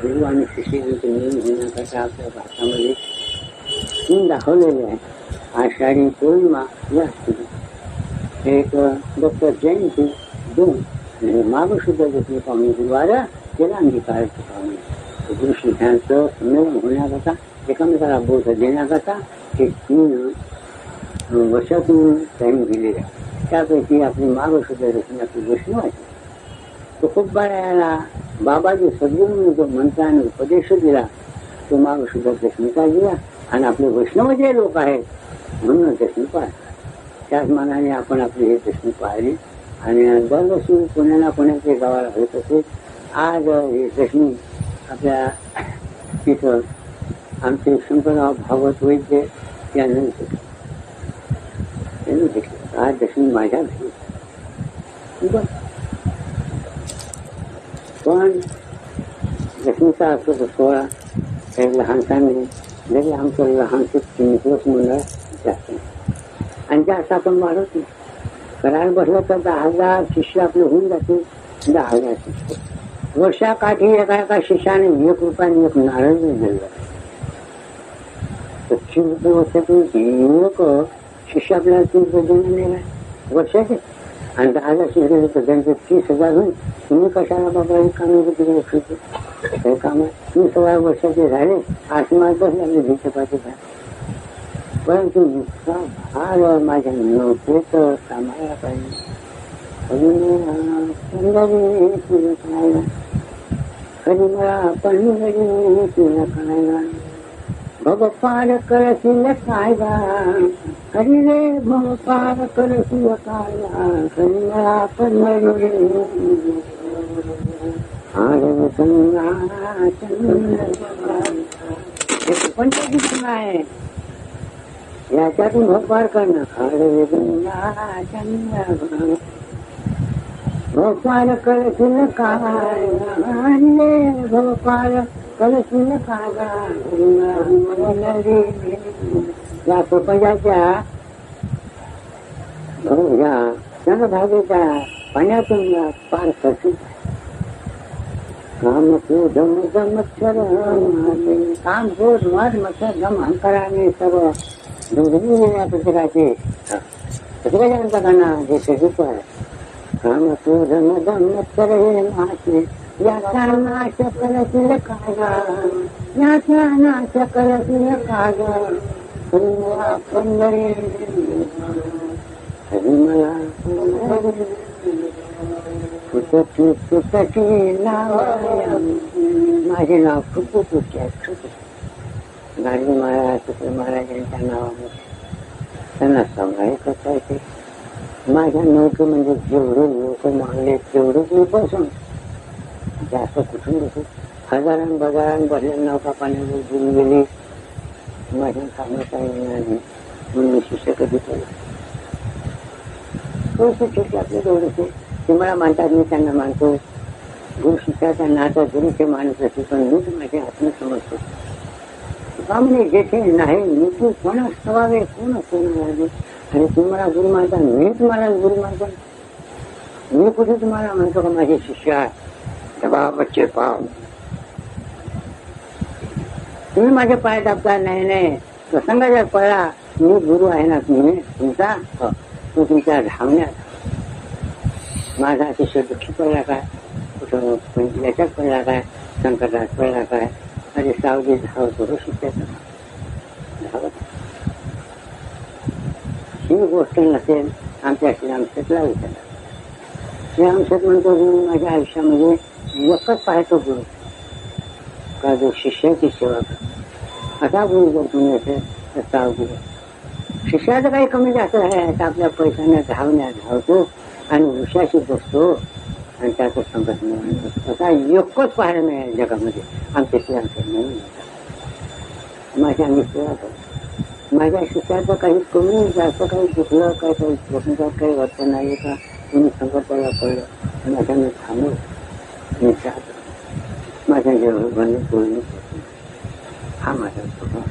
गुरु आणि शिष्याचे नियम होण्याकरता आपल्या भारतामध्ये दाखवलेले आहे. आषाढी पौर्णिमा या एक डॉक्टर जयंती 2 आणि माघ शुद्ध दशमी पावणे गुरुवार त्याला अंगीकाराचे पावणे गुरु शिष्यांचं संमेलन होण्याकरता एकमेकाला बोध देण्याकरता हे 3 वर्षातून टाईम दिलेले आहे. त्यापैकी आपली माघ शुद्ध दशमी आपली वैष्णव आहे. तो खूप बाळाला बाबाजी सद्गुरूंनी जो मंत्राने उपदेश दिला तो माघ शुद्ध दशमीचा दिला आणि आपले वैष्णव जे लोक आहेत म्हणून दशमी पाळतात. त्याच मानाने आपण आपली हे दशमी पाळली आणि दरवर्षी कोणाला कोणाच्या गावाला होत असेल. आज ही दशमी आपल्या तिथं आमचे शंकरराव भागवत वैद्य यांनी घेतलं. आज दशमी माझ्या घरी पण दशमीचा असतो तो सोहळा काही लहानसाने जरी आमचं लहानसं निकलस मंडळ जास्त आणि जास्त आपण वाढवत नाही. करायला बसलं तर 10,000 शिष्य आपले होऊन जातील. 10,000 शिष्य वर्षाकाठी एका शिष्याने 1 रुपयाने 1 नारळ दिलेलं. 25 रुपये वर्षातून 1 शिष्य आपल्याला 3 रुपये देणं मिळाला वर्षाचे आणि 10,000 शिष्य तर त्यांचे 30,000 होईल. तुम्ही कशाला बाबा हे काम हे काम 30,000 वर्षाचे झाले. आसमान बसले आपले भिचपाचे झाले. परंतु इतका भार माझ्या नव्हतेच कामाला पाहिजे. कधी मला पंढरी तुला करायला भग पार करशील कायदा हरी रे भग पार करशील कायदा कधी मला पंढरी पंचगीत आहे. याच्यातून भग पार करणं हरे गंगा चंद्र भग पार करशील काय भग पार करशील कागा या प्रपंचाच्या चंद्रभागेच्या पाण्यातून पार करशील. काम क्रोध मत्सर काम क्रोध मद मत्सर दम अहंकाराने सर्व प्रत्येकाचे प्रत्येकाच्या गाणं जे शिकतो आहे. काम क्रोध मदम मत्सर हे नाचे याचा नाश करशील कागा याचा नाश करशील कागा मला पंढरी मला माझे नाव खूप पुष्टी आहे. गाडगे महाराज तुकडे महाराज यांच्या नावामध्ये त्यांना सांगायचं कसं आहे. माझ्या नौके म्हणजे जेवढे लोक मानले तेवढेच मी बसून जास्त कुठून बसू. हजारां बाजारां भरल्या नौका पाण्यावर घेऊन गेली. माझ्या कामं काही नाही म्हणून मी शिष्य कधी केलं. थोडेसे छोटे आपले थोडेसे ते मला मानतात मी त्यांना मानतो. गुरु शिष्याचा नातं जरी ते मानत असेल पण मी तर माझ्या हातून समजतो. कामने जेथे नाही मी तू कोणास ठेवावे कोण लागेल आणि तुम्हाला गुरु मानता मी तुम्हाला गुरु मानतो. मी कुठे तुम्हाला म्हणतो का माझे शिष्य आहे बच्चे पाव तुम्ही माझे पाय दाबता नाही प्रसंगाच्या पळा मी गुरु आहे ना तुम्ही तुमचा तो तुमच्या धावण्यात माझा शिष्य दुःखी पडला काय कुठं याच्यात पडला काय संकटात पडला काय अरे सावधी धावतो शिष्याचा धावत. ही गोष्ट नसेल आमच्या श्रीरामशेठला विचारला. श्रीरामशेठ म्हणतो मी माझ्या आयुष्यामध्ये एकच पाहतो गुरु का जो शिष्याची सेवा करतो. असा गुरु जर तुम्ही असेल तर सावधी शिष्याचं काही कमी जास्त आहे तर आपल्या पैशाने धावतो आणि वृक्षाशी बसतो आणि त्याचं संकट मिळवतो. असा एकच पाहायला मिळेल जगामध्ये आमच्या श्रीरामशेठ नाही. माझ्या आम्ही सेवा करतो. माझ्या शिष्याचं काही कमी जास्त काही दुखलं काही लोकांचं काही वर्तन नाही का तुम्ही संकटाला पडलं माझ्याने थांबव मी चाहतो माझ्या जेवढं बनले बोलणे हा माझा स्वभाव.